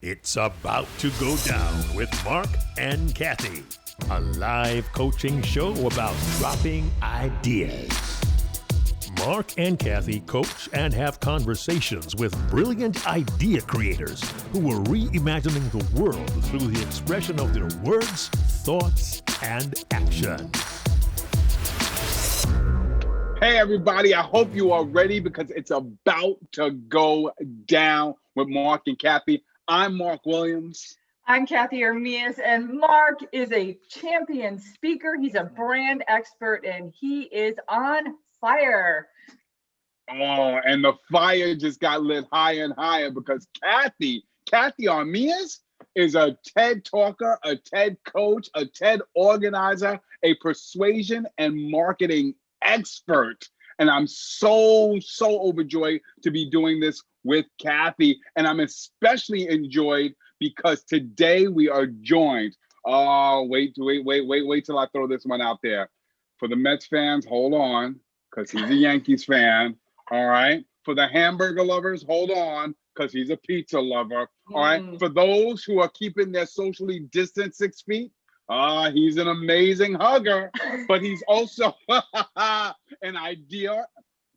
It's about to go down with Marc and Cathey, a live coaching show about dropping ideas. Marc and Cathey coach and have conversations with brilliant idea creators who are reimagining the world through the expression of their words, thoughts, and action. Hey everybody, I hope you are ready because it's about to go down with Marc and Cathey. I'm Mark Williams. I'm Cathey Ermias, and Marc is a champion speaker. He's a brand expert, and he is on fire. Oh, and the fire just got lit higher and higher because Cathey Ermias is a TED talker, a TED coach, a TED organizer, a persuasion and marketing expert. And I'm so overjoyed to be doing this with Cathey. And I'm especially enjoyed because today we are joined. Oh, wait till I throw this one out there. For the Mets fans, hold on, because he's a Yankees fan. All right. For the hamburger lovers, hold on, because he's a pizza lover. All right. For those who are keeping their socially distant 6 feet, he's an amazing hugger, but he's also an idea.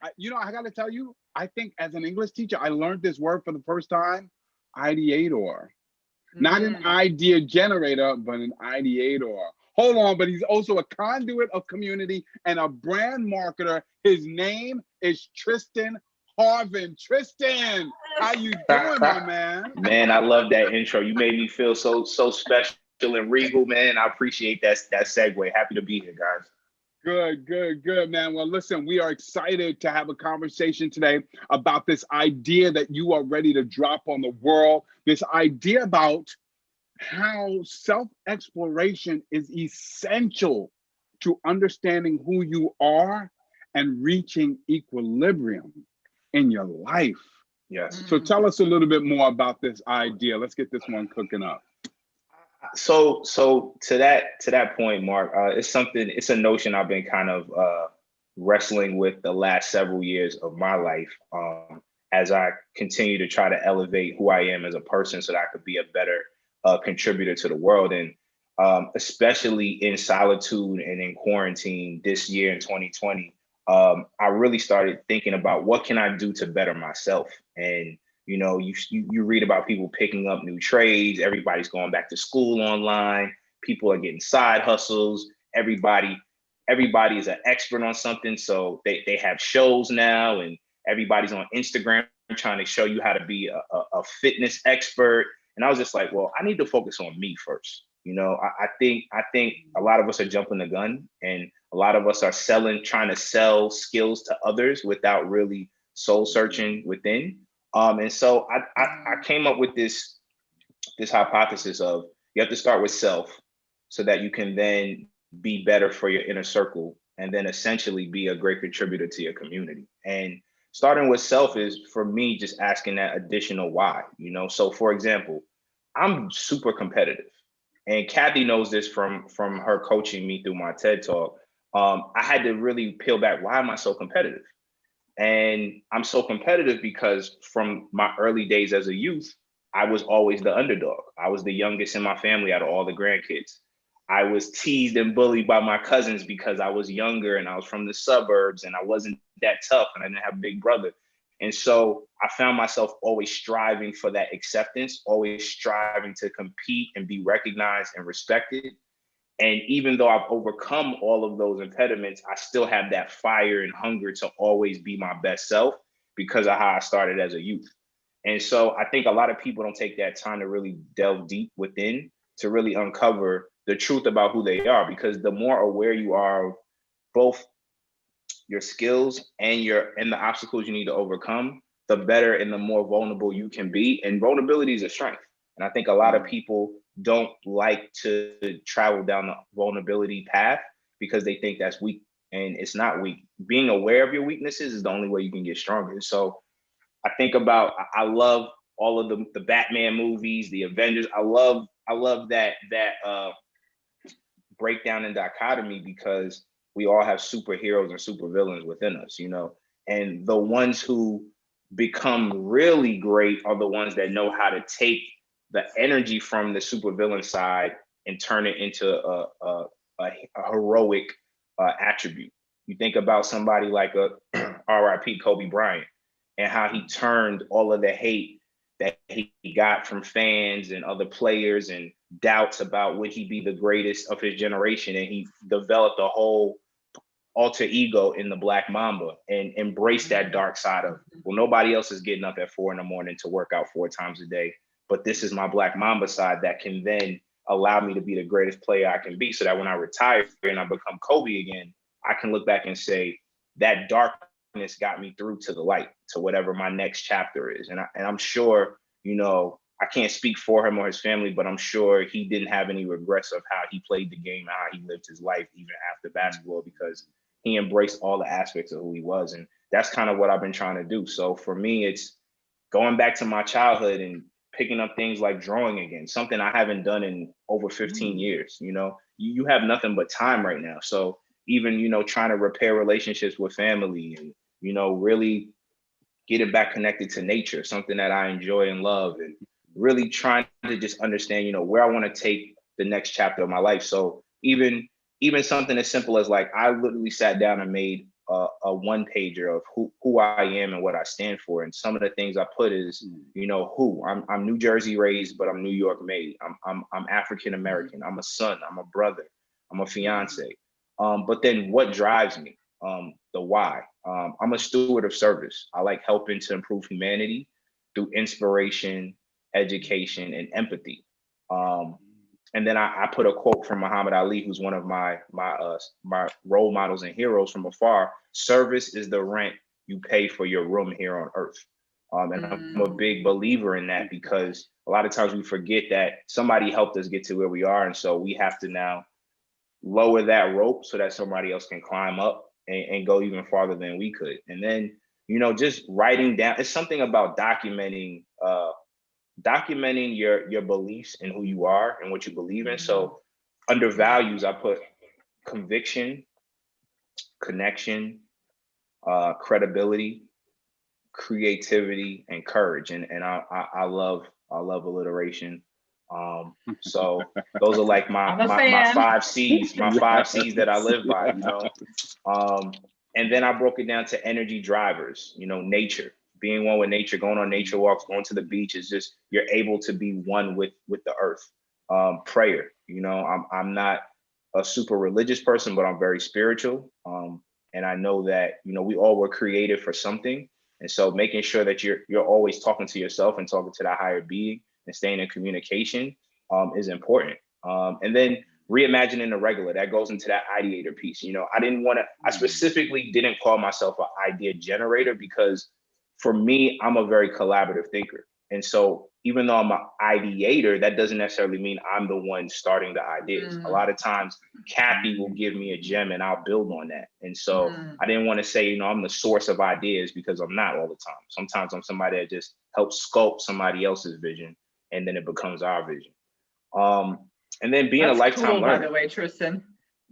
I got to tell you, I think as an English teacher, I learned this word for the first time, ideator. Not an idea generator, but an ideator. Hold on, but he's also a conduit of community and a brand marketer. His name is Tristan Harvin. Tristan, how you doing, my man? Man, I love that intro. You made me feel so special and regal, man. I appreciate that segue. Happy to be here, guys. Good, man. Well, listen, we are excited to have a conversation today about this idea that you are ready to drop on the world. This idea about how self-exploration is essential to understanding who you are and reaching equilibrium in your life. Yes. So tell us a little bit more about this idea. Let's get this one cooking up. So to that point, Mark, it's a notion I've been kind of wrestling with the last several years of my life, as I continue to try to elevate who I am as a person so that I could be a better contributor to the world. And especially in solitude and in quarantine this year in 2020, I really started thinking about what can I do to better myself. And you know, you read about people picking up new trades. Everybody's going back to school online. People are getting side hustles. Everybody is an expert on something. So they have shows now, and everybody's on Instagram trying to show you how to be a fitness expert. And I was just like, well, I need to focus on me first. You know, I think a lot of us are jumping the gun, and a lot of us are trying to sell skills to others without really soul searching within. And so I came up with this hypothesis of you have to start with self so that you can then be better for your inner circle and then essentially be a great contributor to your community. And starting with self is, for me, just asking that additional why, you know? So for example, I'm super competitive, and Cathey knows this from her coaching me through my TED talk. I had to really peel back. Why am I so competitive? And I'm so competitive because from my early days as a youth, I was always the underdog. I was the youngest in my family out of all the grandkids. I was teased and bullied by my cousins because I was younger and I was from the suburbs and I wasn't that tough and I didn't have a big brother. And so I found myself always striving for that acceptance, always striving to compete and be recognized and respected. And even though I've overcome all of those impediments, I still have that fire and hunger to always be my best self because of how I started as a youth. And so I think a lot of people don't take that time to really delve deep within to really uncover the truth about who they are, because the more aware you are of both your skills and the obstacles you need to overcome, the better and the more vulnerable you can be. And vulnerability is a strength. And I think a lot of people don't like to travel down the vulnerability path because they think that's weak, and it's not weak. Being aware of your weaknesses is the only way you can get stronger. So I love all of the Batman movies, the Avengers. I love that breakdown and dichotomy because we all have superheroes and supervillains within us, you know, and the ones who become really great are the ones that know how to take the energy from the supervillain side and turn it into a heroic attribute. You think about somebody like a R.I.P. Kobe Bryant and how he turned all of the hate that he got from fans and other players and doubts about would he be the greatest of his generation, and he developed a whole alter ego in the Black Mamba and embraced that dark side of, well, nobody else is getting up at 4 a.m. to work out 4 times a day, but this is my Black Mamba side that can then allow me to be the greatest player I can be, so that when I retire and I become Kobe again, I can look back and say that darkness got me through to the light, to whatever my next chapter is. And I'm sure, you know, I can't speak for him or his family, but I'm sure he didn't have any regrets of how he played the game, how he lived his life even after basketball, because he embraced all the aspects of who he was. And that's kind of what I've been trying to do. So for me, it's going back to my childhood and picking up things like drawing again, something I haven't done in over 15 years. You know, you have nothing but time right now. So even, you know, trying to repair relationships with family and, you know, really getting back connected to nature, something that I enjoy and love, and really trying to just understand, you know, where I want to take the next chapter of my life. So even something as simple as, like, I literally sat down and made a one pager of who I am and what I stand for. And some of the things I put is, you know, who I'm New Jersey raised, but I'm New York made. I'm African American. I'm a son. I'm a brother. I'm a fiance. But then what drives me? The why. I'm a steward of service. I like helping to improve humanity through inspiration, education, and empathy. And then I put a quote from Muhammad Ali, who's one of my role models and heroes from afar. Service is the rent you pay for your room here on earth. And I'm a big believer in that, because a lot of times we forget that somebody helped us get to where we are. And so we have to now lower that rope so that somebody else can climb up and go even farther than we could. And then, you know, just writing down, it's something about documenting your beliefs and who you are and what you believe in. So under values, I put conviction, connection, credibility, creativity, and courage. And I love alliteration. So those are like my 5 C's, my 5 C's that I live by, you know. And then I broke it down to energy drivers, you know, nature, being one with nature, going on nature walks, going to the beach, is just, you're able to be one with the earth. Prayer, you know, I'm not a super religious person, but I'm very spiritual. And I know that, you know, we all were created for something. And so making sure that you're always talking to yourself and talking to that higher being and staying in communication is important. And then reimagining the regular, that goes into that ideator piece. You know, I specifically didn't call myself an idea generator, because for me, I'm a very collaborative thinker. And so even though I'm an ideator, that doesn't necessarily mean I'm the one starting the ideas. A lot of times Cathey will give me a gem and I'll build on that. And so I didn't want to say, you know, I'm the source of ideas, because I'm not all the time. Sometimes I'm somebody that just helps sculpt somebody else's vision, and then it becomes our vision. And then being a lifetime learner. By the way, Tristan.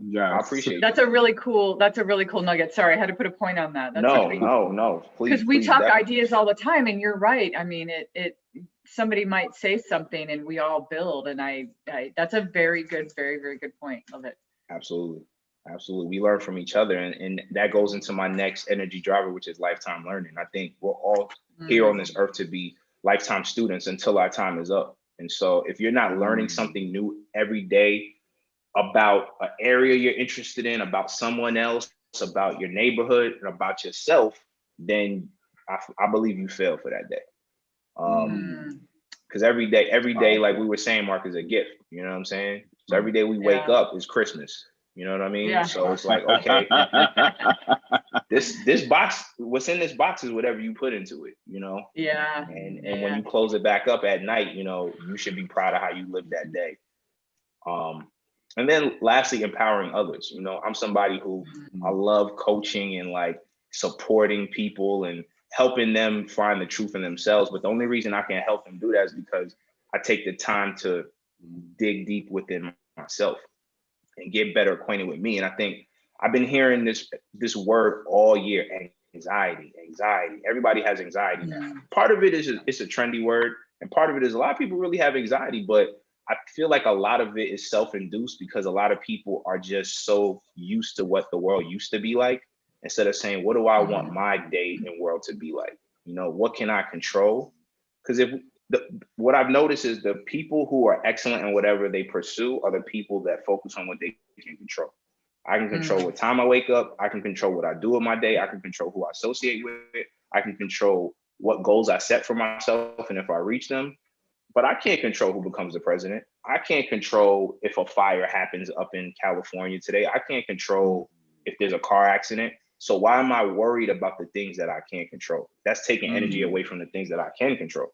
Yeah, I appreciate it. That's a really cool nugget. Sorry, I had to put a point on that. That's no, please. Because we talk ideas all the time, and you're right. I mean, it somebody might say something and we all build, and I that's a very good, very, very good point. Love it. Absolutely. We learn from each other, and that goes into my next energy driver, which is lifetime learning. I think we're all here on this earth to be lifetime students until our time is up. And so if you're not learning something new every day about an area you're interested in, about someone else, about your neighborhood, and about yourself, then I believe you fail for that day. Because every day, like we were saying, Mark, is a gift. You know what I'm saying? So every day we wake up is Christmas. You know what I mean? Yeah. So it's like, okay, this box, what's in this box is whatever you put into it, you know? Yeah. And when you close it back up at night, you know, you should be proud of how you lived that day. And then lastly, empowering others. You know, I'm somebody who I love coaching and like supporting people and helping them find the truth in themselves. But the only reason I can help them do that is because I take the time to dig deep within myself and get better acquainted with me. And I think I've been hearing this word all year, anxiety. Everybody has anxiety now. Part of it is it's a trendy word. And part of it is a lot of people really have anxiety, but I feel like a lot of it is self-induced because a lot of people are just so used to what the world used to be like, instead of saying, what do I want my day and world to be like? You know, what can I control? Because what I've noticed is the people who are excellent in whatever they pursue are the people that focus on what they can control. I can control what time I wake up. I can control what I do with my day. I can control who I associate with. I can control what goals I set for myself and if I reach them. But I can't control who becomes the president. I can't control if a fire happens up in California today. I can't control if there's a car accident. So why am I worried about the things that I can't control? That's taking energy away from the things that I can control.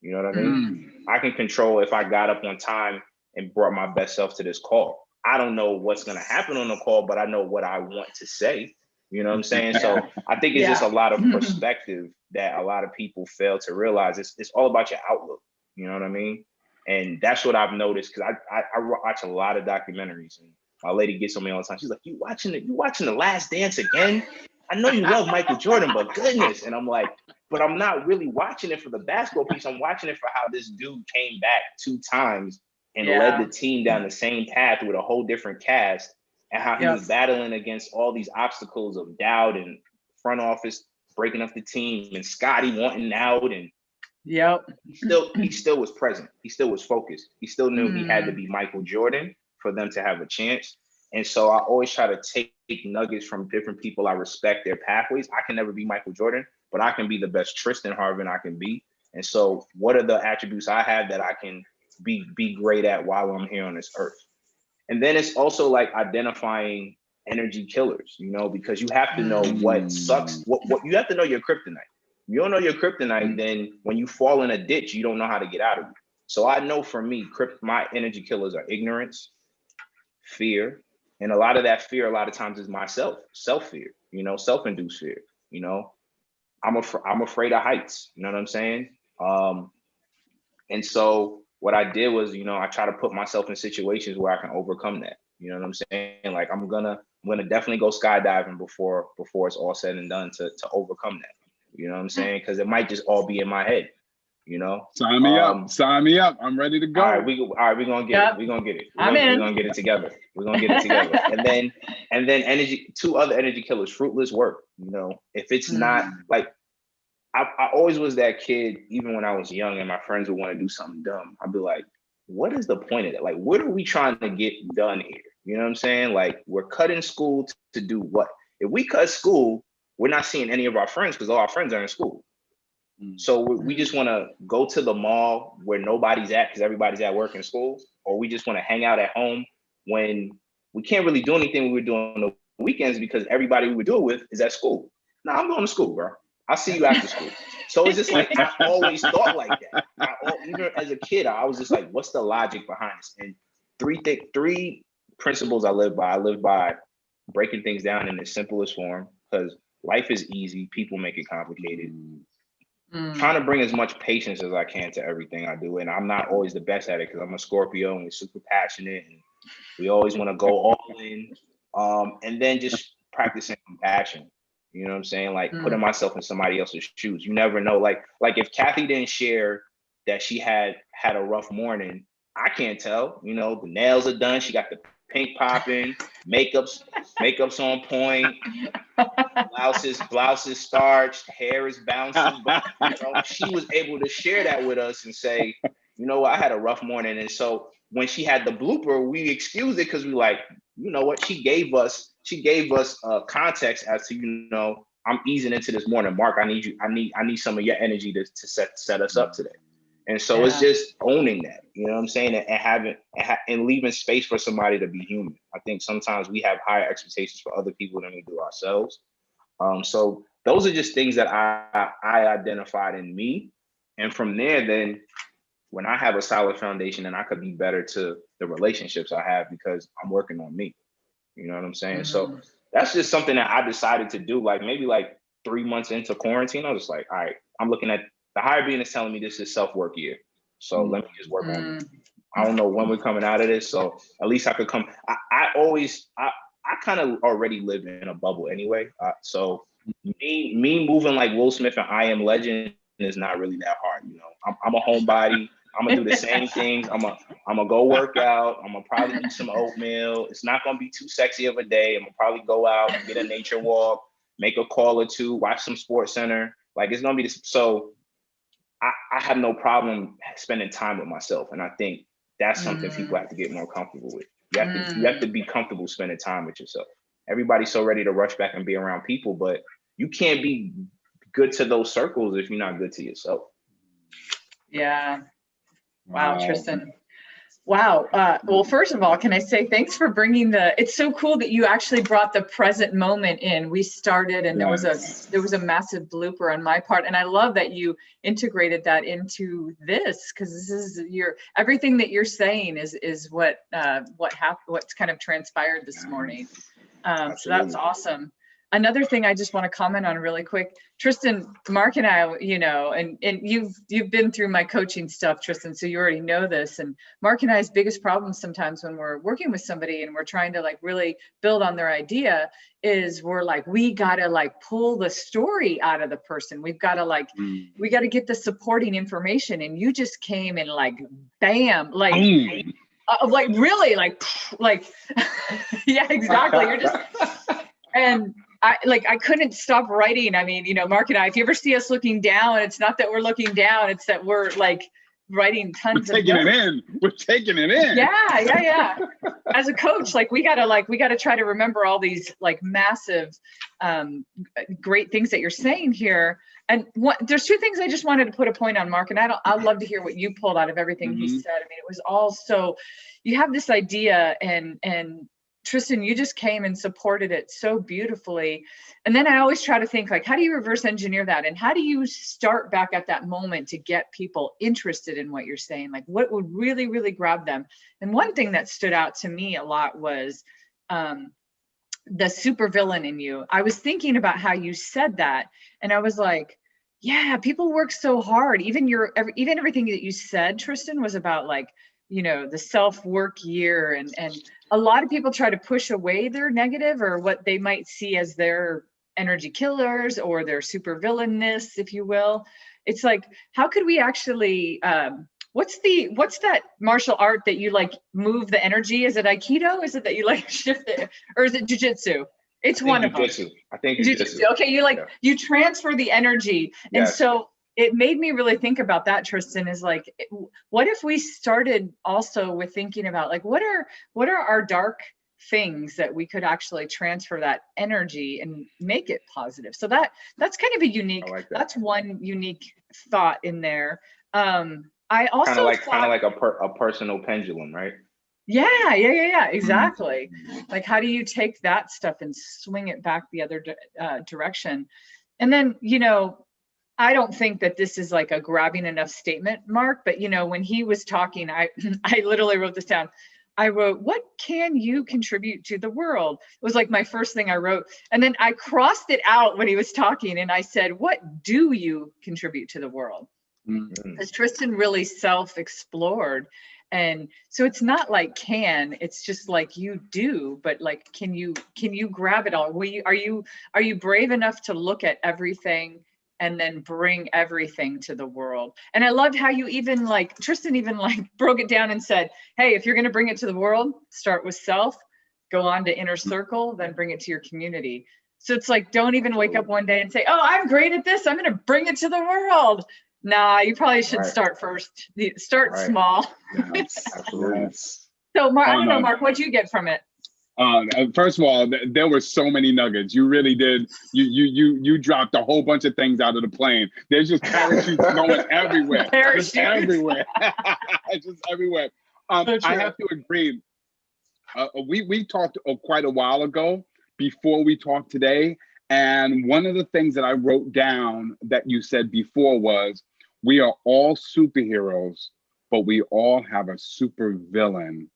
You know what I mean? I can control if I got up on time and brought my best self to this call. I don't know what's going to happen on the call, but I know what I want to say. You know what I'm saying? So I think it's just a lot of perspective that a lot of people fail to realize. It's all about your outlook. You know what I mean? And that's what I've noticed, because I watch a lot of documentaries, and my lady gets on me all the time. She's like, you watching The Last Dance again? I know you love Michael Jordan, but goodness. And I'm like, but I'm not really watching it for the basketball piece. I'm watching it for how this dude came back 2 times and led the team down the same path with a whole different cast, and how he was battling against all these obstacles of doubt and front office breaking up the team and Scotty wanting out, and he still was present. He still was focused. He still knew he had to be Michael Jordan for them to have a chance. And so I always try to take nuggets from different people I respect their pathways. I can never be Michael Jordan, but I can be the best Tristan Harvin I can be. And so what are the attributes I have that I can be great at while I'm here on this earth? And then it's also like identifying energy killers, you know, because you have to know what sucks. What you have to know your kryptonite. If you don't know your kryptonite, then when you fall in a ditch, you don't know how to get out of it. So I know for me, my energy killers are ignorance, fear, and a lot of that fear, a lot of times, is myself, self-fear, you know, self-induced fear. You know, I'm afraid of heights. You know what I'm saying? And so what I did was, you know, I try to put myself in situations where I can overcome that. You know what I'm saying? Like I'm gonna definitely go skydiving before it's all said and done to overcome that. You know what I'm saying? Because it might just all be in my head. You know, sign me up. I'm ready to go. All right, we're gonna get it. We're gonna get it. We're gonna get it together. And then energy. 2 other energy killers: fruitless work. You know, if it's not like, I always was that kid, even when I was young, and my friends would want to do something dumb. I'd be like, what is the point of that? Like, what are we trying to get done here? You know what I'm saying? Like, we're cutting school to do what? If we cut school, we're not seeing any of our friends because all our friends are in school. So we just want to go to the mall where nobody's at because everybody's at work and school, or we just want to hang out at home when we can't really do anything we were doing on the weekends because everybody we would do it with is at school. No, I'm going to school, bro. I'll see you after school. So it's just like, I always thought like that. Even as a kid, I was just like, what's the logic behind this? And 3 principles I live by. I live by breaking things down in the simplest form, because life is easy. People make it complicated. Trying to bring as much patience as I can to everything I do. And I'm not always the best at it because I'm a Scorpio and we're super passionate and we always want to go all in. And then just practicing compassion. You know what I'm saying? Like putting myself in somebody else's shoes. You never know. Like if Cathey didn't share that she had a rough morning, I can't tell. You know, the nails are done. She got the pink popping, makeup's on point, blouse is starched, hair is bouncing. But you know, she was able to share that with us and say, you know what, I had a rough morning. And so when she had the blooper, we excused it because we like, you know what, she gave us context as to, you know, I'm easing into this morning. Mark, I need some of your energy to set us up today. And so it's just owning that, you know what I'm saying? And leaving space for somebody to be human. I think sometimes we have higher expectations for other people than we do ourselves. So those are just things that I identified in me. And from there, then when I have a solid foundation, then I could be better to the relationships I have because I'm working on me. You know what I'm saying? So that's just something that I decided to do. Like maybe like 3 months into quarantine, I was just like, all right, I'm looking at the higher being is telling me this is self-work year. So let me just work on it. I don't know when we're coming out of this. So at least I could come. I kind of already live in a bubble anyway. So me moving like Will Smith and I Am Legend is not really that hard. You know, I'm a homebody. I'm gonna do the same things. I'm gonna go work out. I'm gonna probably eat some oatmeal. It's not gonna be too sexy of a day. I'm gonna probably go out, get a nature walk, make a call or two, watch some Sports Center. Like, it's gonna be this. So I have no problem spending time with myself, and I think that's something people have to get more comfortable with. You have to be comfortable spending time with yourself. Everybody's so ready to rush back and be around people, but you can't be good to those circles if you're not good to yourself. Yeah. Wow, Tristan. Wow. Well, first of all, can I say thanks for bringing it's so cool that you actually brought the present moment in. We started and there was a massive blooper on my part. And I love that you integrated that into this, because this is everything that you're saying is what's kind of transpired this morning. So that's awesome. Another thing I just want to comment on really quick, Tristan, Marc and I, you know, and you've been through my coaching stuff, Tristan, so you already know this. And Marc and I's biggest problem sometimes when we're working with somebody and we're trying to like really build on their idea is we're like, we got to like pull the story out of the person. We've got to like, we got to get the supporting information. And you just came and like, bam, like, like really like, yeah, exactly. You're just, and I couldn't stop writing. I mean, you know, Marc and I, if you ever see us looking down, it's not that we're looking down, it's that we're like writing tons of taking it in. We're taking it in. Yeah. As a coach, like we gotta try to remember all these like massive, great things that you're saying here. And there's two things I just wanted to put a point on, Marc, and I'd love to hear what you pulled out of everything he said. I mean, it was all so, you have this idea and Tristan, you just came and supported it so beautifully. And then I always try to think like, how do you reverse engineer that? And how do you start back at that moment to get people interested in what you're saying? Like what would really, really grab them? And one thing that stood out to me a lot was the supervillain in you. I was thinking about how you said that. And I was like, yeah, people work so hard. Even everything that you said, Tristan, was about like, you know, the self-work year and a lot of people try to push away their negative or what they might see as their energy killers or their supervillainness, if you will. It's like, how could we actually, what's that martial art that you like move the energy? Is it Aikido? Is it that you like shift it, or is it jujitsu? It's one of them. I think jujitsu. Okay, you transfer the energy. And so it made me really think about that, Tristan, is like, what if we started also with thinking about like, what are our dark things that we could actually transfer that energy and make it positive? So that's kind of a unique, that's one unique thought in there. I also kind of like a personal pendulum, right? Yeah, exactly. Like, how do you take that stuff and swing it back the other direction? And then, you know, I don't think that this is like a grabbing enough statement, Marc, but you know, when he was talking, I literally wrote this down. I wrote, what can you contribute to the world? It was like my first thing I wrote. And then I crossed it out when he was talking and I said, what do you contribute to the world? Because Tristan really self-explored. And so it's not like it's just like you do, but like, can you grab it all? Are you brave enough to look at everything and then bring everything to the world? And I loved how you even like, Tristan even like broke it down and said, hey, if you're going to bring it to the world, start with self, go on to inner circle, then bring it to your community. So it's like, don't even wake up one day and say, oh, I'm great at this, I'm going to bring it to the world. Nah, you probably should start first. Start small. Absolutely. So Marc, I don't know, Marc, what'd you get from it? First of all, there were so many nuggets. You really did. You dropped a whole bunch of things out of the plane. There's just parachutes going everywhere. Just everywhere. Just everywhere. So I have to agree. We talked quite a while ago before we talked today. And one of the things that I wrote down that you said before was, we are all superheroes, but we all have a supervillain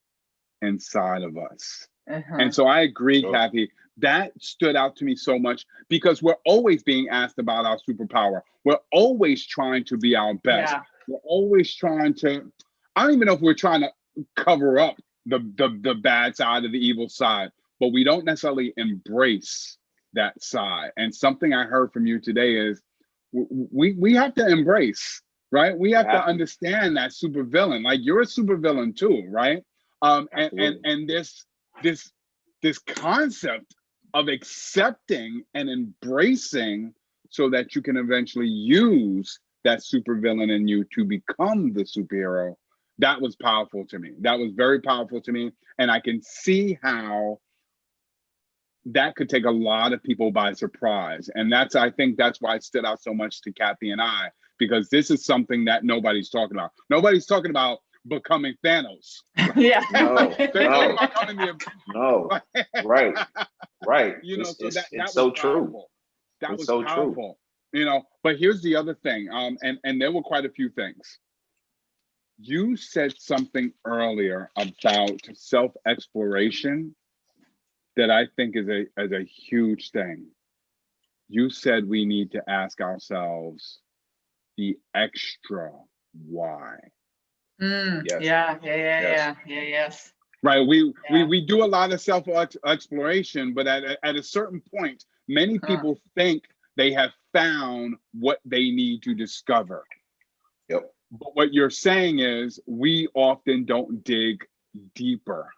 inside of us. And so I agree, Cathey, that stood out to me so much because we're always being asked about our superpower. We're always trying to be our best. Yeah. We're always trying to, I don't even know if we're trying to cover up the bad side of the evil side, but we don't necessarily embrace that side. And something I heard from you today is we have to embrace, right? We have to understand that supervillain. Like, you're a supervillain too, right? And this concept of accepting and embracing so that you can eventually use that supervillain in you to become the superhero. That was powerful to me. That was very powerful to me. And I can see how that could take a lot of people by surprise. And I think that's why it stood out so much to Cathey and I, because this is something that nobody's talking about. Nobody's talking about becoming Thanos. Yeah. No. Right. You know, it's that was so powerful. true. That it's was so powerful. true. You know, but here's the other thing. And there were quite a few things. You said something earlier about self-exploration that I think is a huge thing. You said we need to ask ourselves the extra why. Yes. Yes. Right. We do a lot of self-exploration, but at a certain point, many people think they have found what they need to discover. Yep. But what you're saying is we often don't dig deeper.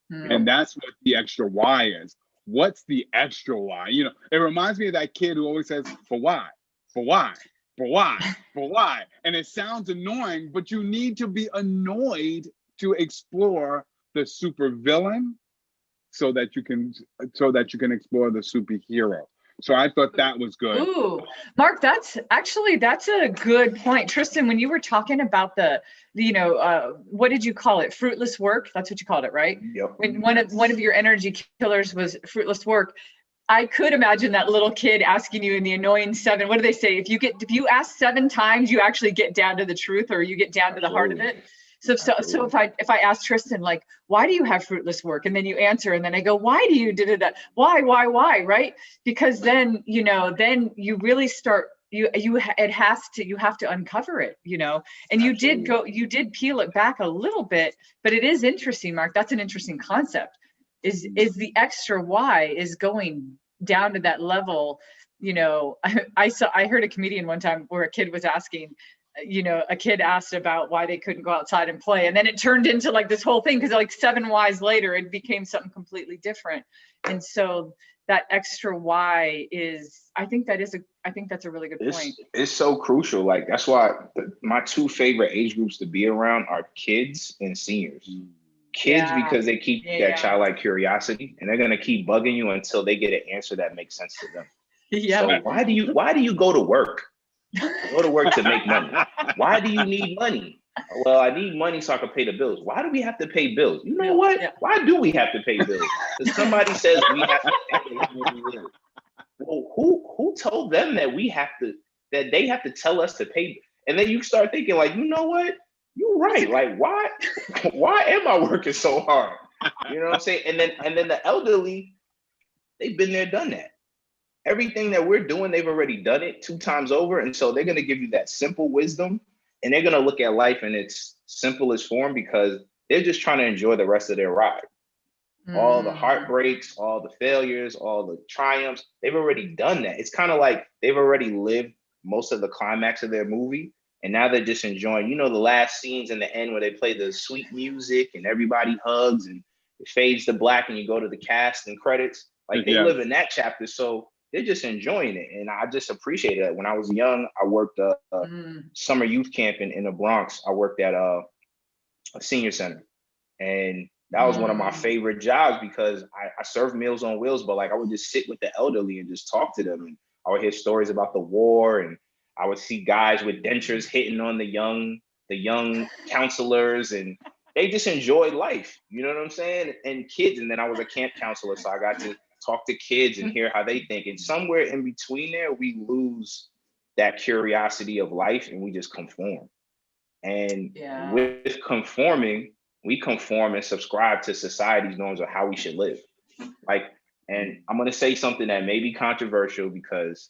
And that's what the extra why is. What's the extra why? You know, it reminds me of that kid who always says, for why? For why? For why? For why? And it sounds annoying, but you need to be annoyed to explore the supervillain so that you can explore the superhero. So I thought that was good. Ooh, Marc, that's a good point. Tristan, when you were talking about what did you call it? Fruitless work. That's what you called it, right? Yep. When one of your energy killers was fruitless work. I could imagine that little kid asking you in the annoying 7. What do they say? If you ask 7 times, you actually get down to the truth, or you get down to the heart of it. So if I ask Tristan, like, why do you have fruitless work? And then you answer, and then I go, why do you do that? Why, right? Because then, you really start, you have to uncover it, and you did peel it back a little bit, but it is interesting, Marc. That's an interesting concept. Is the extra why is going down to that level. I heard a comedian one time where a kid was asking, a kid asked about why they couldn't go outside and play. And then it turned into like this whole thing, because like 7 whys later, it became something completely different. And so that extra why I think that's a really good point. It's so crucial. Like, that's why my 2 favorite age groups to be around are kids and seniors. Kids, because they keep that childlike curiosity, and they're going to keep bugging you until they get an answer that makes sense to them. Yeah. So why do you go to work? Go to work to make money. Why do you need money? Well, I need money so I can pay the bills. Why do we have to pay bills? You know what? Yeah. Why do we have to pay bills? Because somebody says we have to pay bills. Well, who told them that they have to tell us to pay? And then you start thinking, like, you know what? You're right. Like, why am I working so hard? You know what I'm saying? And then the elderly, they've been there, done that. Everything that we're doing, they've already done it 2 times over. And so they're going to give you that simple wisdom, and they're going to look at life in its simplest form, because they're just trying to enjoy the rest of their ride. All the heartbreaks, all the failures, all the triumphs, they've already done that. It's kind of like they've already lived most of the climax of their movie. And now they're just enjoying, the last scenes in the end where they play the sweet music and everybody hugs and it fades to black and you go to the cast and credits. Like, they live in that chapter. So they're just enjoying it. And I just appreciate it. When I was young, I worked a summer youth camp in the Bronx. I worked at a senior center. And that was one of my favorite jobs, because I served Meals on Wheels, but like, I would just sit with the elderly and just talk to them. And I would hear stories about the war, and I would see guys with dentures hitting on the young counselors, and they just enjoyed life. You know what I'm saying? And kids. And then I was a camp counselor, so I got to talk to kids and hear how they think. And somewhere in between there, we lose that curiosity of life and we just conform. And with conforming, we conform and subscribe to society's norms of how we should live. And I'm going to say something that may be controversial, because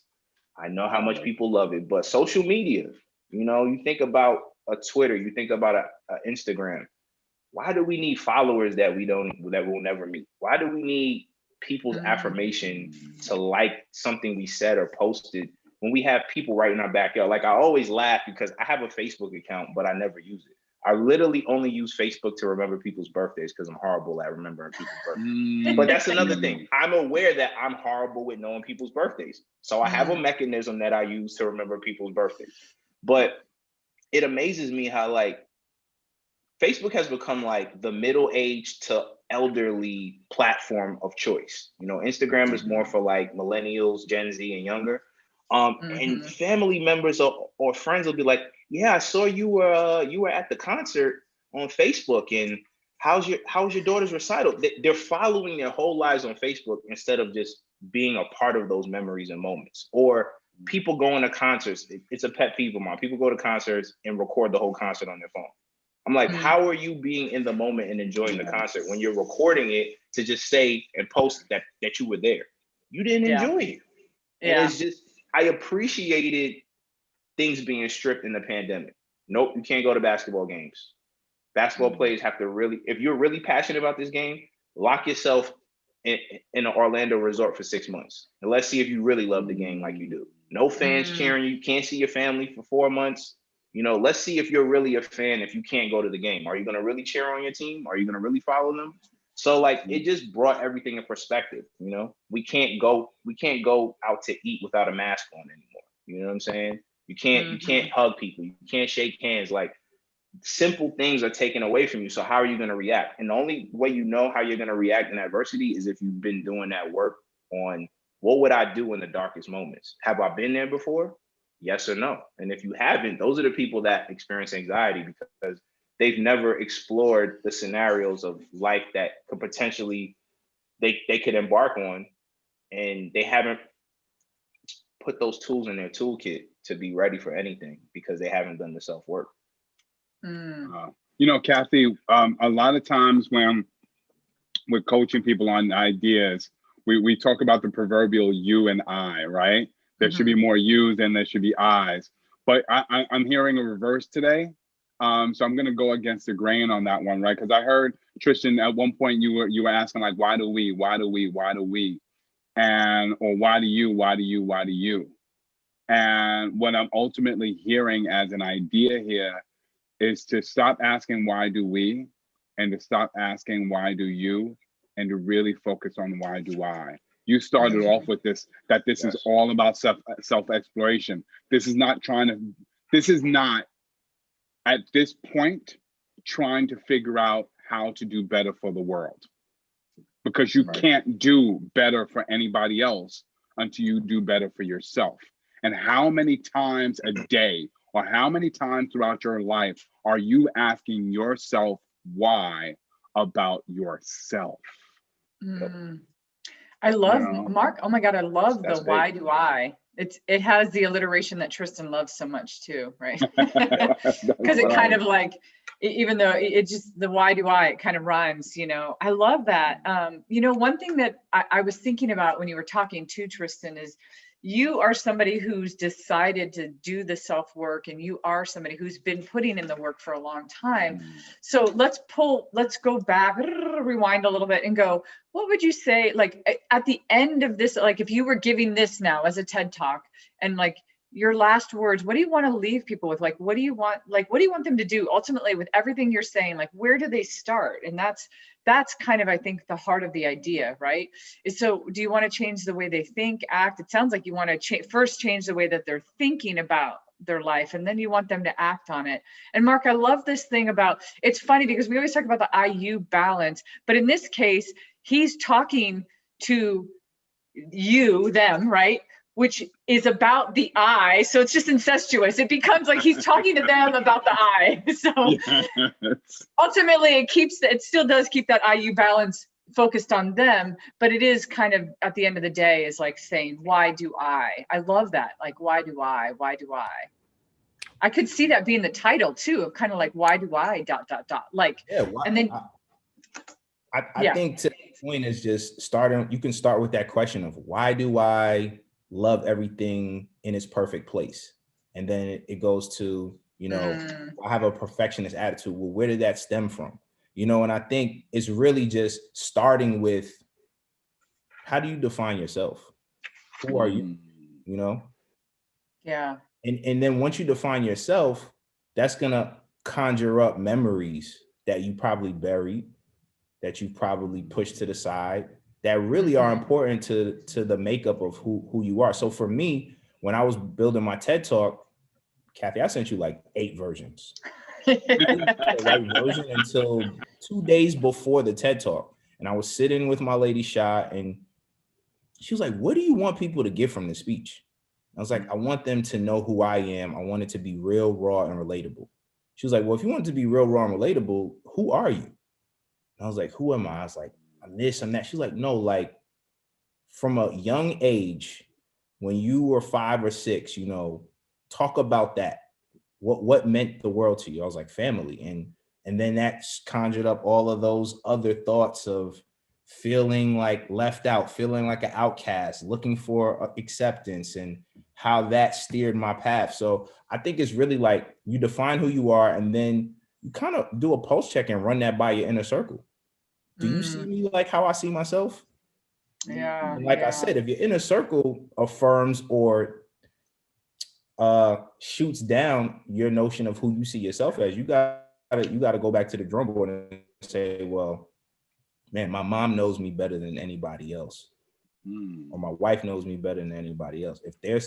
I know how much people love it, but social media, you think about a Twitter, you think about a Instagram. Why do we need followers that we'll never meet? Why do we need people's affirmation to like something we said or posted when we have people right in our backyard. Like, I always laugh because I have a Facebook account, but I never use it. I literally only use Facebook to remember people's birthdays because I'm horrible at remembering people's birthdays. But that's another thing. I'm aware that I'm horrible with knowing people's birthdays. So I have a mechanism that I use to remember people's birthdays. But it amazes me how, like, Facebook has become like the middle-aged to elderly platform of choice. You know, Instagram is more for like millennials, Gen Z, and younger. And family members or friends will be like, yeah, I saw you were at the concert on Facebook, and how's your daughter's recital? They're following their whole lives on Facebook instead of just being a part of those memories and moments. Or people going to concerts. It's a pet peeve of mine. People go to concerts and record the whole concert on their phone. I'm like, how are you being in the moment and enjoying the concert when you're recording it to just say and post that you were there? You didn't enjoy it. And it's just, I appreciated things being stripped in the pandemic. Nope, you can't go to basketball games. Basketball players have to really, if you're really passionate about this game, lock yourself in an Orlando resort for 6 months. And let's see if you really love the game like you do. No fans cheering you, can't see your family for 4 months. You know, let's see if you're really a fan if you can't go to the game. Are you going to really cheer on your team? Are you going to really follow them? So, like, it just brought everything in perspective. You know, we can't go out to eat without a mask on anymore. You know what I'm saying? You can't hug people. You can't shake hands. Like, simple things are taken away from you. So how are you going to react? And the only way you know how you're going to react in adversity is if you've been doing that work on what would I do in the darkest moments? Have I been there before? Yes or no? And if you haven't, those are the people that experience anxiety because they've never explored the scenarios of life that could potentially they could embark on, and they haven't put those tools in their toolkit to be ready for anything because they haven't done the self-work. You know, Cathey, a lot of times when we're coaching people on ideas, we talk about the proverbial you and I, right? There should be more yous than there should be I's. But I'm hearing a reverse today. So I'm going to go against the grain on that one, right? Because I heard, Tristan, at one point you were asking, like, why do we? And, or why do you? And what I'm ultimately hearing as an idea here is to stop asking why do we, and to stop asking why do you, and to really focus on why do I. You started off with this, that this is all about self-exploration. This is not at this point trying to figure out how to do better for the world, because you can't do better for anybody else until you do better for yourself. And how many times a day or how many times throughout your life are you asking yourself why about yourself? I love, Mark, oh my God, I love the why do I. It has the alliteration that Tristan loves so much too, right? Because it kind of like, even though it just, the why do I, it kind of rhymes, you know. I love that. You know, one thing that I was thinking about when you were talking to Tristan is, you are somebody who's decided to do the self-work, and you are somebody who's been putting in the work for a long time. So let's go back, rewind a little bit and go, what would you say, like at the end of this, like if you were giving this now as a TED Talk, and like your last words, what do you want to leave people with? Like, what do you want them to do ultimately with everything you're saying? Like, where do they start? And that's kind of, I think, the heart of the idea, right? So do you want to change the way they think, act? It sounds like you want to first change the way that they're thinking about their life, and then you want them to act on it. And Mark, I love this thing about, it's funny because we always talk about the IU balance, but in this case, he's talking to them, right? Which is about the I. So it's just incestuous. It becomes like he's talking to them about the I. So ultimately it still does keep that IU balance focused on them, but it is kind of at the end of the day is like saying, why do I? I love that. Like, why do I? I could see that being the title too, of kind of like, why do I ... Like, and then I think to the point is just starting, you can start with that question of why do I love everything in its perfect place? And then it goes to, you know, I have a perfectionist attitude. Well, where did that stem from? You know, and I think it's really just starting with, how do you define yourself? Who are you? You know, Yeah. And then once you define yourself, that's gonna conjure up memories that you probably buried, that you probably pushed to the side, that really are important to the makeup of who you are. So for me, when I was building my TED Talk, Cathey, I sent you like 8 versions. The right version until 2 days before the TED Talk. And I was sitting with my lady Shah, and she was like, what do you want people to get from this speech? I was like, I want them to know who I am. I want it to be real, raw, and relatable. She was like, well, if you want it to be real, raw, and relatable, who are you? And I was like, who am I? I was like, I'm this, I'm that. She's like, no, like from a young age, when you were 5 or 6, you know, talk about that. What meant the world to you? I was like, family. And then that conjured up all of those other thoughts of feeling like left out, feeling like an outcast, looking for acceptance, and how that steered my path. So I think it's really like you define who you are, and then you kind of do a pulse check and run that by your inner circle. Do you see me like how I see myself? Yeah. And like I said, if your inner circle affirms or shoots down your notion of who you see yourself as, you gotta go back to the drum board and say, well, man, my mom knows me better than anybody else, or my wife knows me better than anybody else. If they're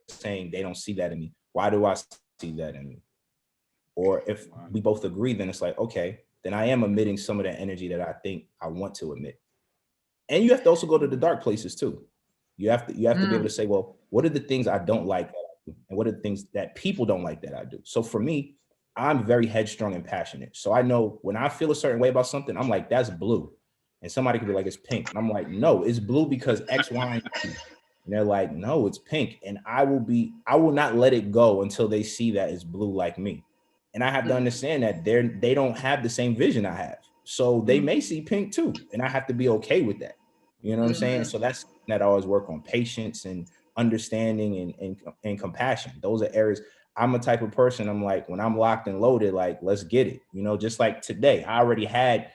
saying they don't see that in me, why do I see that in me? Or if we both agree, then it's like, okay, then I am emitting some of that energy that I think I want to emit. And you have to also go to the dark places too. You have to be able to say, well, what are the things I don't like that I do? And what are the things that people don't like that I do? So for me, I'm very headstrong and passionate. So I know when I feel a certain way about something, I'm like, that's blue. And somebody could be like, it's pink. And I'm like, no, it's blue because X, Y, and Z. And they're like, no, it's pink. And I will not let it go until they see that it's blue like me. And I have to understand that they don't have the same vision I have. So they may see pink too. And I have to be okay with that. You know what I'm saying? So that's that I always work on: patience and understanding and compassion. Those are areas. I'm a type of person, I'm like, when I'm locked and loaded, like, let's get it. You know, just like today, I already had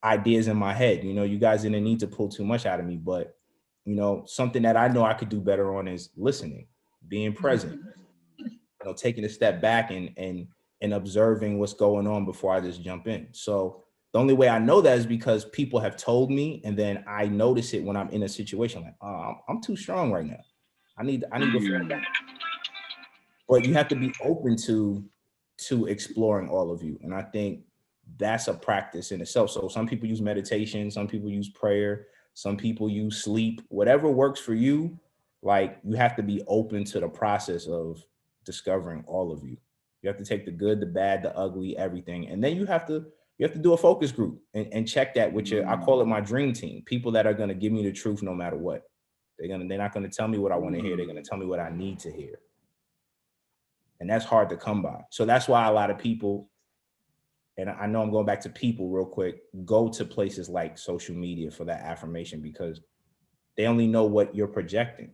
ideas in my head. You know, you guys didn't need to pull too much out of me, but you know, something that I know I could do better on is listening, being present, you know, taking a step back and observing what's going on before I just jump in. So the only way I know that is because people have told me, and then I notice it when I'm in a situation like, oh, I'm too strong right now. I need to fall back. But you have to be open to exploring all of you. And I think that's a practice in itself. So some people use meditation, some people use prayer, some people use sleep, whatever works for you. Like, you have to be open to the process of discovering all of you. You have to take the good, the bad, the ugly, everything. And then you have to do a focus group and check that with your, I call it my dream team, people that are going to give me the truth no matter what. They're not going to tell me what I want to hear. They're going to tell me what I need to hear. And that's hard to come by. So that's why a lot of people, and I know I'm going back to people real quick, go to places like social media for that affirmation, because they only know what you're projecting.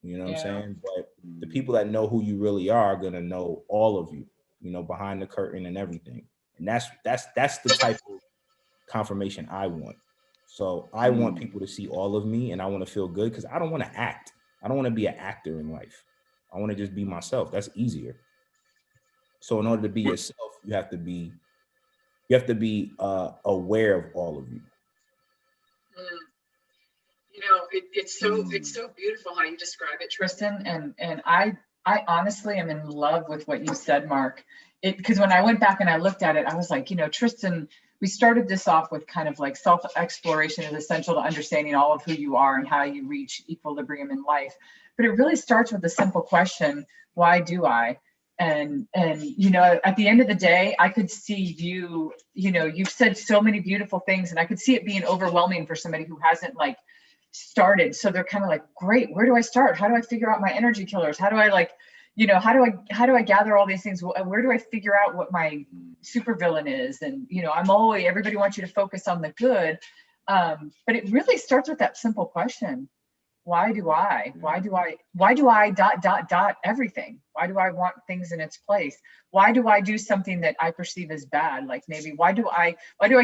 You know what I'm saying? But the people that know who you really are going to know all of you, you know, behind the curtain and everything. And that's the type of confirmation I want. So I want people to see all of me, and I want to feel good, because I don't want to act. I don't want to be an actor in life. I want to just be myself. That's easier. So in order to be yourself, you have to be aware of all of you. You know, it's so beautiful how you describe it, Tristan. And I honestly am in love with what you said, Marc. Because when I went back and I looked at it, I was like, you know, Tristan, we started this off with kind of like self-exploration is essential to understanding all of who you are and how you reach equilibrium in life. But it really starts with the simple question, why do I? And you know, at the end of the day, I could see you know, you've said so many beautiful things, and I could see it being overwhelming for somebody who hasn't like started. So they're kind of like, great, where do I start? How do I figure out my energy killers? How do I like, you know, how do I gather all these things? Where do I figure out what my supervillain is? And, you know, everybody wants you to focus on the good. But it really starts with that simple question. Why do I everything? Why do I want things in its place? Why do I do something that I perceive as bad? Like maybe why do I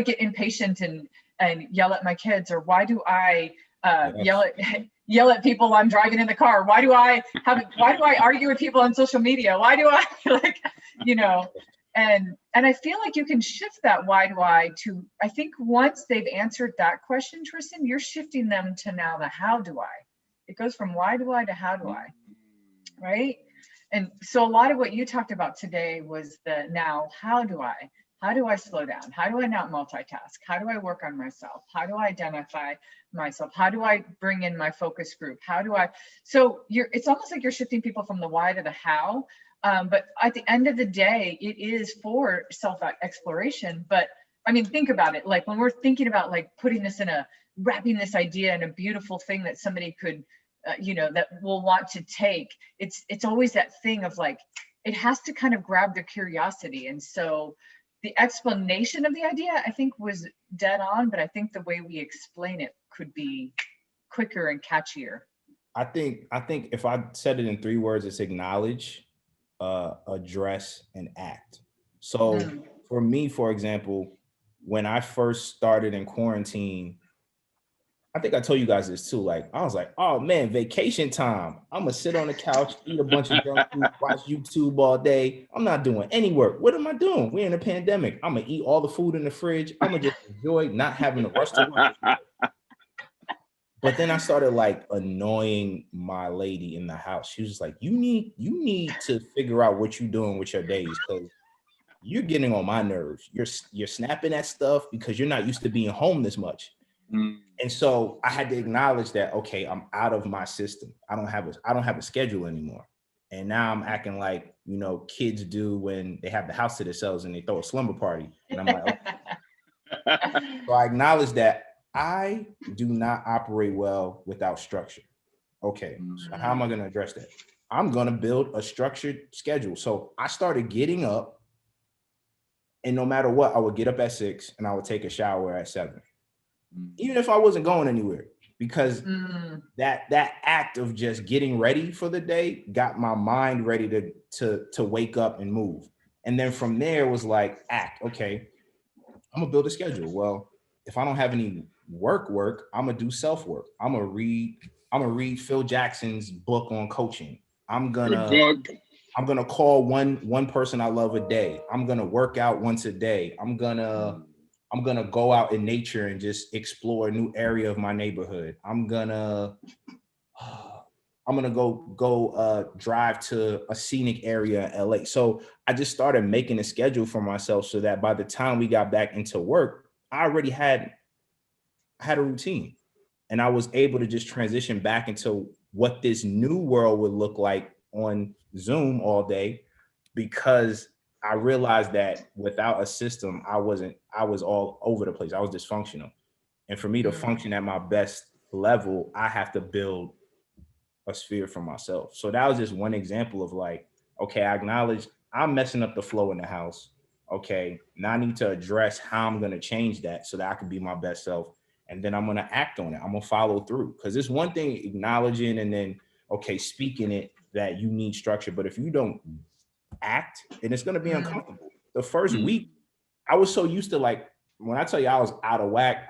get impatient and yell at my kids? Or why do I yell at people while I'm driving in the car. Why do I argue with people on social media? Why do I and I feel like you can shift that why do I to, I think once they've answered that question, Tristan, you're shifting them to now the how do I. It goes from why do I to how do I, right? And so a lot of what you talked about today was the now, how do I slow down? How do I not multitask? How do I work on myself? How do I identify myself? How do I bring in my focus group? So it's almost like you're shifting people from the why to the how. But at the end of the day, it is for self-exploration. But I mean, think about it. Like when we're thinking about like wrapping this idea in a beautiful thing that somebody could, that will want to take, it's always that thing of like, it has to kind of grab their curiosity. And so the explanation of the idea, I think, was dead on, but I think the way we explain it could be quicker and catchier. I think if I said it in 3 words, it's acknowledge, address, and act. So for me, for example, when I first started in quarantine, I think I told you guys this too. Like, I was like, oh man, vacation time. I'm gonna sit on the couch, eat a bunch of junk food, watch YouTube all day. I'm not doing any work. What am I doing? We're in a pandemic. I'm gonna eat all the food in the fridge. I'm gonna just enjoy not having to rush to work. But then I started like annoying my lady in the house. She was just like, you need to figure out what you're doing with your days, because you're getting on my nerves. You're snapping at stuff because you're not used to being home this much. And so I had to acknowledge that, okay, I'm out of my system. I don't have a schedule anymore. And now I'm acting like, kids do when they have the house to themselves and they throw a slumber party. And I'm like, okay. So I acknowledge that I do not operate well without structure. Okay, so how am I going to address that? I'm going to build a structured schedule. So I started getting up, and no matter what, I would get up at 6 and I would take a shower at 7. Even if I wasn't going anywhere, because that act of just getting ready for the day got my mind ready to wake up and move. And then from there was like, act. Okay, I'm gonna build a schedule. Well, if I don't have any work, I'm gonna do self-work. I'm gonna read Phil Jackson's book on coaching. I'm gonna call one person I love a day. I'm gonna work out once a day. I'm gonna go out in nature and just explore a new area of my neighborhood. I'm gonna go drive to a scenic area in LA. So I just started making a schedule for myself so that by the time we got back into work, I already had a routine, and I was able to just transition back into what this new world would look like on Zoom all day, because I realized that without a system, I was all over the place. I was dysfunctional. And for me to function at my best level, I have to build a sphere for myself. So that was just one example of like, okay, I acknowledge I'm messing up the flow in the house. Okay, now I need to address how I'm going to change that so that I can be my best self. And then I'm going to act on it. I'm going to follow through, because it's one thing acknowledging and then, okay, speaking it that you need structure. But if you don't act, and it's going to be uncomfortable. The first week, I was so used to, like, when I tell you I was out of whack,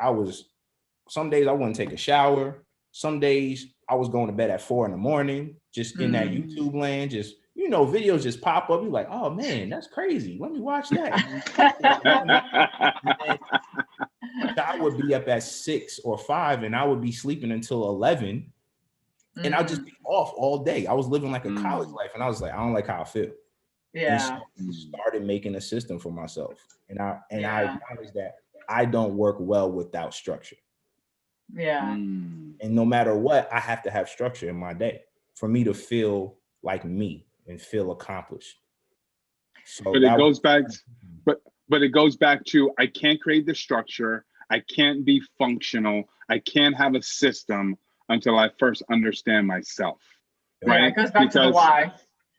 some days I wouldn't take a shower. Some days I was going to bed at 4 a.m, just in that YouTube land, just, videos just pop up. You're like, oh man, that's crazy. Let me watch that. I would be up at 6 or 5 and I would be sleeping until 11 and I'll just be off all day. I was living like a college life, and I was like, I don't like how I feel. Yeah. And so I started making a system for myself. And I acknowledge that I don't work well without structure. Yeah. And no matter what, I have to have structure in my day for me to feel like me and feel accomplished. So but it goes back, but it goes back to, I can't create the structure. I can't be functional. I can't have a system until I first understand myself. Right? Yeah, it goes back to the why.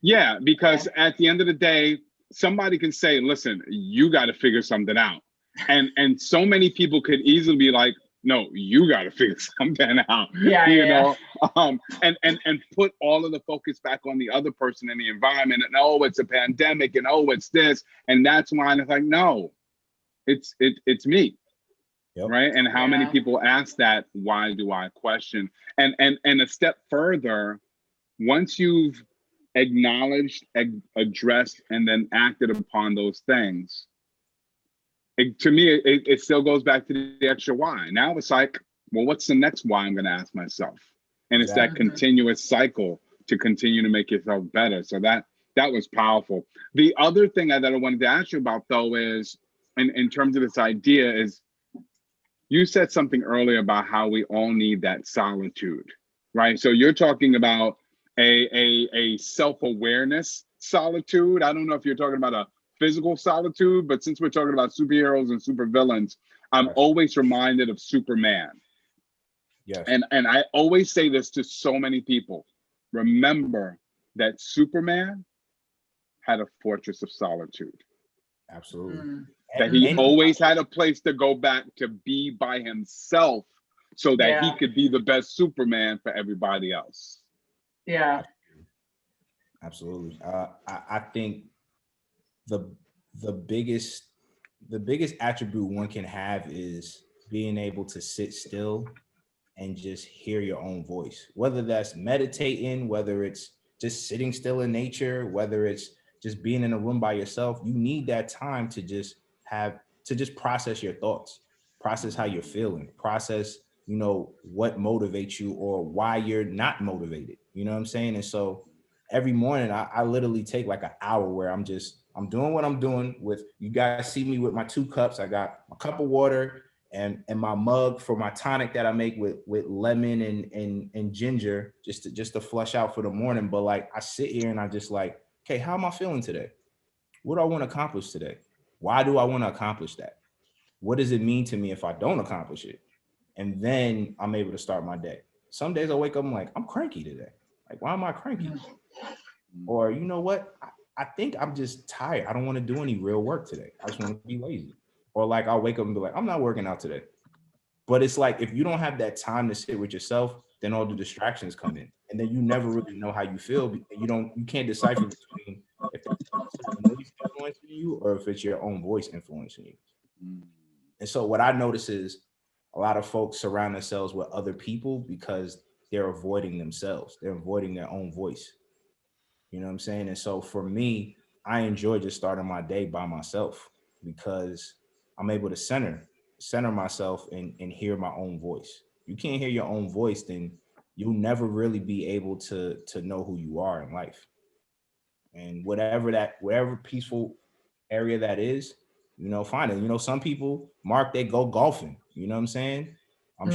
Yeah, because at the end of the day, somebody can say, listen, you got to figure something out. And so many people could easily be like, no, you got to figure something out. Yeah, you know, and put all of the focus back on the other person in the environment. And oh, it's a pandemic, and oh, it's this, and that's why. And it's like, no, it's me. right? And how many people ask that, why do I question? And a step further, once you've acknowledged, addressed, and then acted upon those things, to me, it still goes back to the extra why. Now it's like, well, what's the next why I'm going to ask myself? And it's that continuous cycle to continue to make yourself better. So that was powerful. The other thing that I wanted to ask you about, though, is in terms of this idea is, you said something earlier about how we all need that solitude, right? So you're talking about a self-awareness solitude. I don't know if you're talking about a physical solitude, but since we're talking about superheroes and supervillains, I'm always reminded of Superman. Yes. And I always say this to so many people. Remember that Superman had a fortress of solitude. Absolutely. That he always had a place to go back to be by himself so that he could be the best Superman for everybody else. Yeah. Absolutely. I think the biggest attribute one can have is being able to sit still and just hear your own voice, whether that's meditating, whether it's just sitting still in nature, whether it's just being in a room by yourself. You need that time to just process your thoughts, process how you're feeling, process, what motivates you or why you're not motivated. You know what I'm saying? And so every morning I literally take like an hour where I'm doing what I'm doing with, you guys see me with my 2 cups. I got a cup of water and my mug for my tonic that I make with lemon and ginger, just to flush out for the morning. But like, I sit here and I just like, okay, how am I feeling today? What do I want to accomplish today? Why do I want to accomplish that? What does it mean to me if I don't accomplish it? And then I'm able to start my day. Some days I wake up, I'm like, I'm cranky today. Like, why am I cranky? Or you know what? I think I'm just tired. I don't want to do any real work today. I just want to be lazy. Or like, I'll wake up and be like, I'm not working out today. But it's like, if you don't have that time to sit with yourself, then all the distractions come in. And then you never really know how you feel. You can't decipher between if it's noise influencing you or if it's your own voice influencing you. And so what I notice is a lot of folks surround themselves with other people because they're avoiding themselves. They're avoiding their own voice. You know what I'm saying? And so for me, I enjoy just starting my day by myself because I'm able to center myself and hear my own voice. You can't hear your own voice, then you'll never really be able to know who you are in life. And whatever peaceful area that is, find it. Some people, Mark, they go golfing. You know what I'm saying? I'm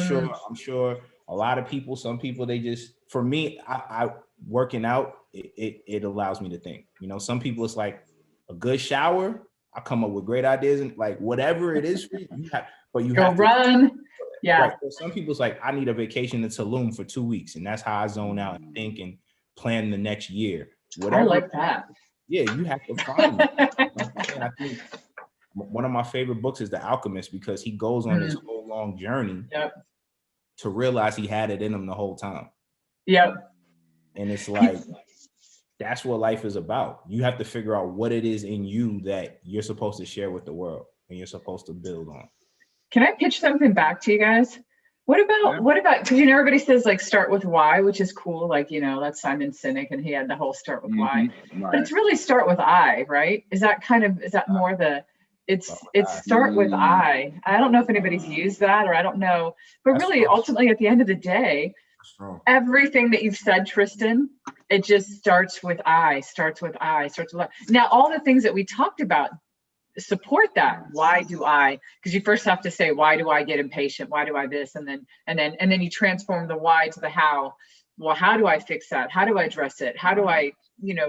sure a lot of people, some people, they just, for me, I working out, it allows me to think. Some people, it's like a good shower. I come up with great ideas and like whatever it is for you, you go have to run. Yeah. Right. So some people's like, I need a vacation to Tulum for 2 weeks. And that's how I zone out and think and plan the next year. Whatever. I like that. Yeah, you have to find it. I think one of my favorite books is The Alchemist because he goes on this whole long journey to realize he had it in him the whole time. Yep. And it's like, that's what life is about. You have to figure out what it is in you that you're supposed to share with the world and you're supposed to build on. Can I pitch something back to you guys? What about, because everybody says like start with why, which is cool. Like, that's Simon Sinek and he had the whole start with why, right. But it's really start with I, right? Is that more it's start with I don't know if anybody's used that or I don't know, but that's really strong. Ultimately at the end of the day, everything that you've said, Tristan, it just starts with I. Now, all the things that we talked about support that. Why do I? Because you first have to say, why do I get impatient? Why do I this? And then you transform the why to the how. Well, how do I fix that? How do I address it? How do I,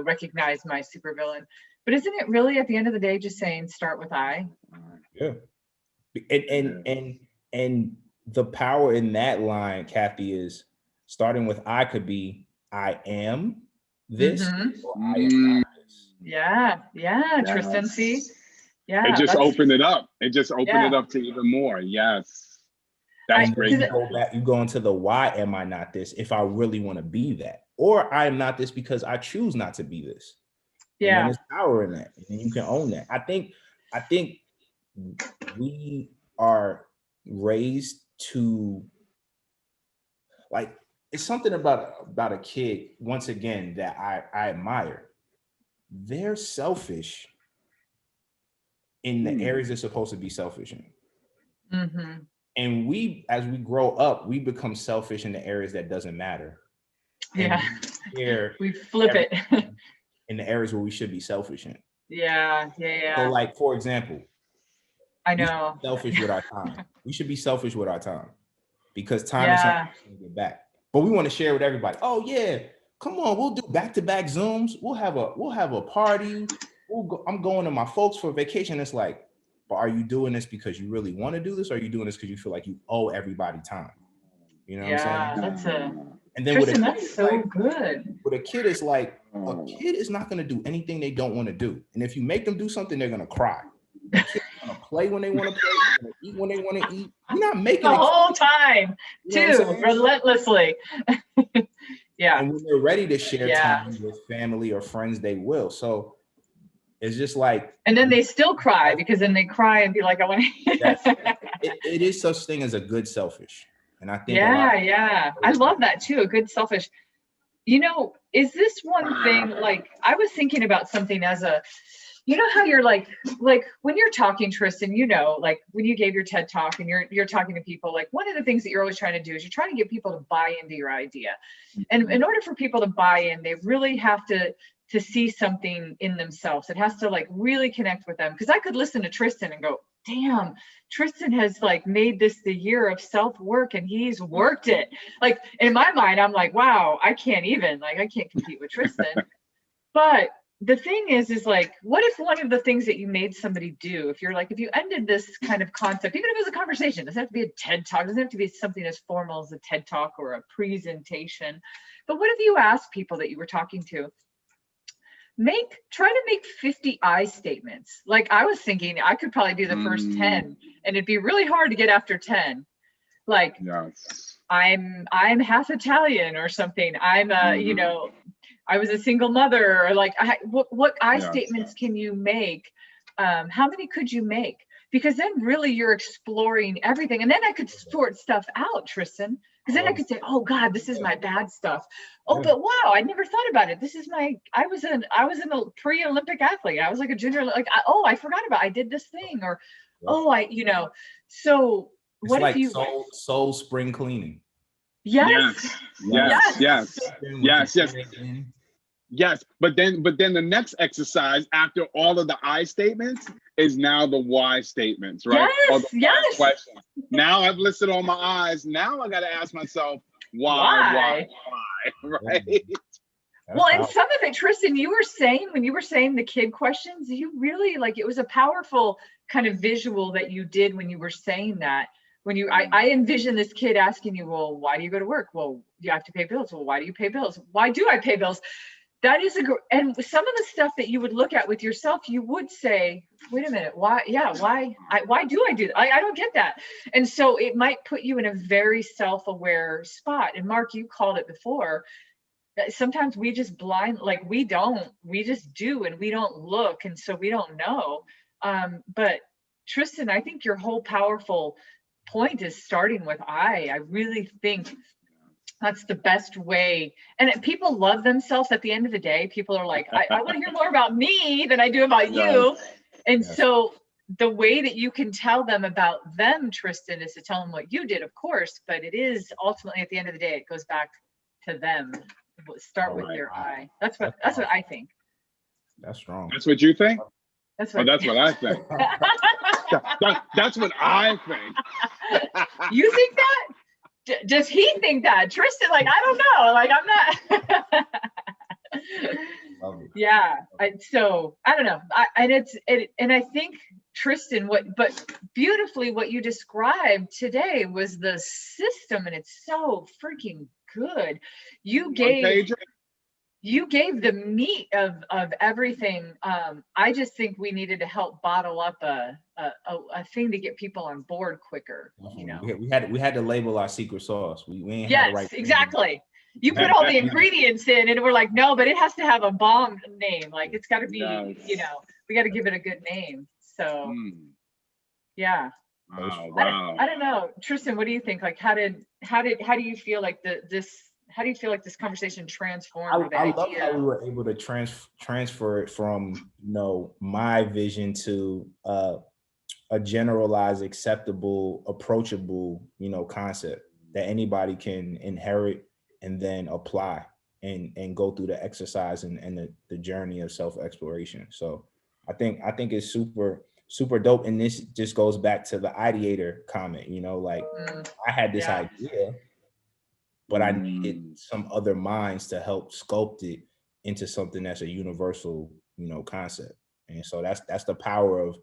recognize my supervillain? But isn't it really at the end of the day just saying start with I? Yeah. And the power in that line, Cathey, is starting with I could be I am this. Or I am not this. Yeah. Tristan, see? Yeah. It just opened it up. It just opened it up to even more. Yes. That's great. You go into the why am I not this if I really want to be that? Or I am not this because I choose not to be this. Yeah. And there's power in that. And you can own that. I think we are raised to, like, it's something about a kid, once again, that I admire. They're selfish in the areas they're supposed to be selfish in. Mm-hmm. And we, as we grow up, we become selfish in the areas that doesn't matter. Yeah. We flip it. In the areas where we should be selfish in. Yeah. So, like, for example, I know. Selfish with our time. We should be selfish with our time, because time is something we get back. But we want to share with everybody. Oh yeah, come on, we'll do back-to-back Zooms. We'll have a party. I'm going to my folks for vacation. It's like, but are you doing this because you really want to do this, or are you doing this because you feel like you owe everybody time? You know what I'm saying? And then Tristan, that's so good. With a kid, it's like, a kid is not going to do anything they don't want to do. And if you make them do something, they're going to cry. They're going to play when they want to play, they're going to eat when they want to eat. You're not making the whole time, too, relentlessly. Yeah. And when they're ready to share time with family or friends, they will. So it's just like, and then they still cry, because then they cry and be like, I want to. It is such thing as a good selfish. And I think I love that too, a good selfish. You know, is this one thing, like, I was thinking about something as a, you know how you're like when you're talking, Tristan, you know, like when you gave your TED talk and you're talking to people, like one of the things that you're always trying to do is you're trying to get people to buy into your idea. And in order for people to buy in, they really have to see something in themselves. It has to like really connect with them. Because I could listen to Tristan and go, damn, Tristan has like made this the year of self-work and he's worked it. Like in my mind, I'm like, wow, I can't compete with Tristan. But the thing is like, what if one of the things that you made somebody do, if you ended this kind of concept, even if it was a conversation, it doesn't have to be a TED talk, it doesn't have to be something as formal as a TED talk or a presentation. But what if you asked people that you were talking to, try to make 50 I statements. Like I was thinking I could probably do the first 10 and it'd be really hard to get after 10. Like I'm half Italian or something. I'm you know, I was a single mother, or like what I statements can you make? How many could you make? Because then really you're exploring everything. And then I could sort stuff out, Tristan. Because then I could say, oh God, this is my bad stuff. Oh, but wow, I never thought about it. I was a pre-Olympic athlete. I was like a junior, like, I forgot about, I did this thing, or, so it's what like if you soul spring cleaning? Yes. But then the next exercise after all of the I statements is now the why statements, right? Yes. Questions. Now I've listed all my I's. Now I got to ask myself why, right? Well, and some of it, Tristan, when you were saying the kid questions, you really like, it was a powerful kind of visual that you did when you were saying that. When I envision this kid asking you, well, why do you go to work? Well, you have to pay bills. Well, why do you pay bills? Why do I pay bills? That is and some of the stuff that you would look at with yourself, you would say, wait a minute, why do I do that? I don't get that. And so it might put you in a very self-aware spot. And Marc, you called it before, that sometimes we just we just do, and we don't look. And so we don't know. But Tristan, I think your whole powerful point is starting with I really think that's the best way. And people love themselves at the end of the day. People are like, I want to hear more about me than I do about you. And so the way that you can tell them about them, Tristan, is to tell them what you did, of course, but it is ultimately at the end of the day, it goes back to them. Start with your I. That's what I think. That's strong. That's what you think? That's what I think. That's what I think. You think that? Does he think that? Tristan, like, I don't know. Like, I'm not. Yeah. So I don't know. And I think, Tristan, but beautifully what you described today was the system, and it's so freaking good. You gave the meat of everything. I just think we needed to help bottle up a thing to get people on board quicker. You know, we had to label our secret sauce. We ain't yes, had the right exactly. You put all the ingredients in, and we're like, no, but it has to have a bomb name. Like it's got to be, you know, we got to give it a good name. So, yeah. Wow. I don't know, Tristan, what do you think? Like, how do you feel like how do you feel like this conversation transformed, or the I idea? love how we were able to transfer it from, my vision to a generalized, acceptable, approachable, concept that anybody can inherit and then apply and go through the exercise and the journey of self-exploration. So I think it's super dope. And this just goes back to the ideator comment, I had this idea, but I needed some other minds to help sculpt it into something that's a universal, concept. And so that's the power of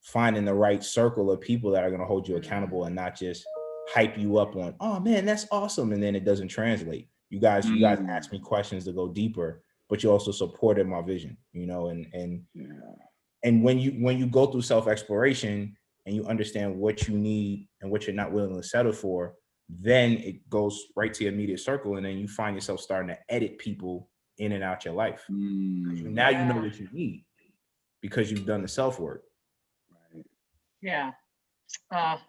finding the right circle of people that are going to hold you accountable and not just hype you up on, oh man, that's awesome. And then it doesn't translate. You guys ask me questions to go deeper, but you also supported my vision, and when you go through self-exploration and you understand what you need and what you're not willing to settle for, then it goes right to your immediate circle. And then you find yourself starting to edit people in and out your life. Now you know what you need because you've done the self-work. Yeah.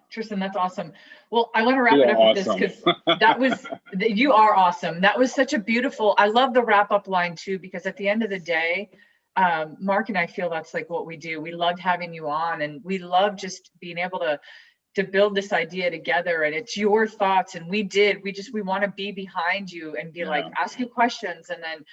Tristan, that's awesome. Well, I want to wrap it up with this because you are awesome. That was such a beautiful, I love the wrap up line too, because at the end of the day, Marc and I feel that's like what we do. We loved having you on, and we love just being able to build this idea together, and it's your thoughts. And we want to be behind you and be like, ask you questions. And then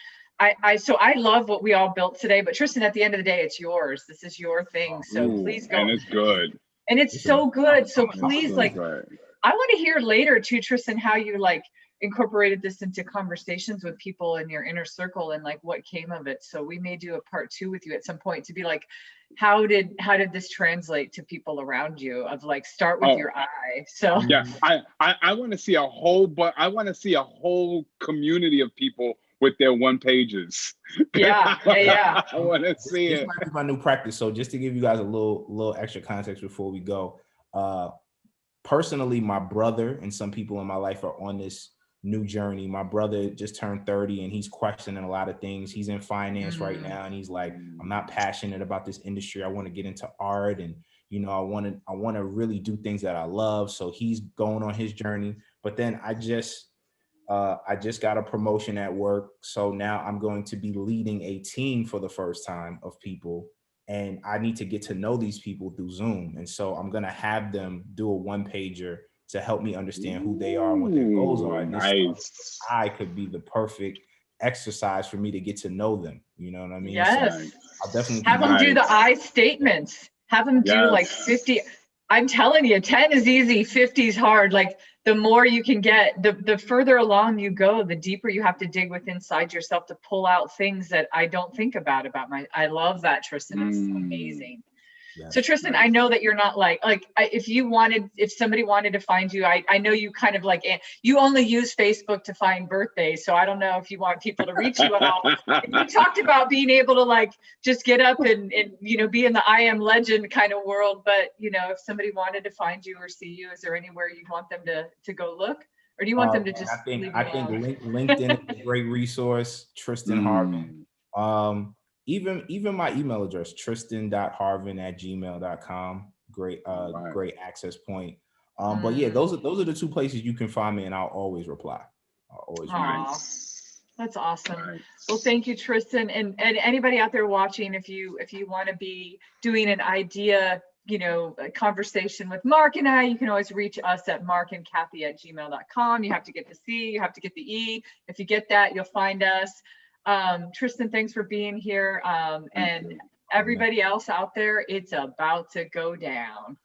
so I love what we all built today, but Tristan, at the end of the day, it's yours. This is your thing. So please go. And it's good. And it's so good. So please, I want to hear later too, Tristan, how you incorporated this into conversations with people in your inner circle and what came of it. So we may do a part 2 with you at some point to be like, how did this translate to people around you, of start with your eye. So yeah, I want to see a whole community of people with their one pages. Yeah. I want to see this it. might be my new practice. So just to give you guys a little extra context before we go, personally, my brother and some people in my life are on this new journey. My brother just turned 30 and he's questioning a lot of things. He's in finance right now, and he's like, I'm not passionate about this industry. I want to get into art, and I want to really do things that I love. So he's going on his journey. But then I just got a promotion at work. So now I'm going to be leading a team for the first time of people, and I need to get to know these people through Zoom. And so I'm going to have them do a one-pager to help me understand who they are and what their goals are. And this I could be the perfect exercise for me to get to know them. You know what I mean? Yes. So I'll definitely have them do the I statements. Have them do 50. I'm telling you, 10 is easy, 50 is hard. The more you can get, the further along you go, the deeper you have to dig inside yourself to pull out things that I don't think about I love that, Tristan. It's amazing. Yeah. So Tristan, I know that you're not if somebody wanted to find you, I know you kind of you only use Facebook to find birthdays. So I don't know if you want people to reach you at all. You talked about being able to just get up and be in the I am legend kind of world. But if somebody wanted to find you or see you, is there anywhere you'd want them to go look? Or do you want them to just I think LinkedIn is a great resource. Tristan Harvin. Even my email address, tristan.harvin@gmail.com. Great access point. But yeah, those are the 2 places you can find me, and I'll always reply. That's awesome. Nice. Well, thank you, Tristan. And anybody out there watching, if you want to be doing an idea, a conversation with Marc and I, you can always reach us at marcandcathey@gmail.com. You have to get the C, you have to get the E. If you get that, you'll find us. Tristan, thanks for being here. And everybody else out there, it's about to go down.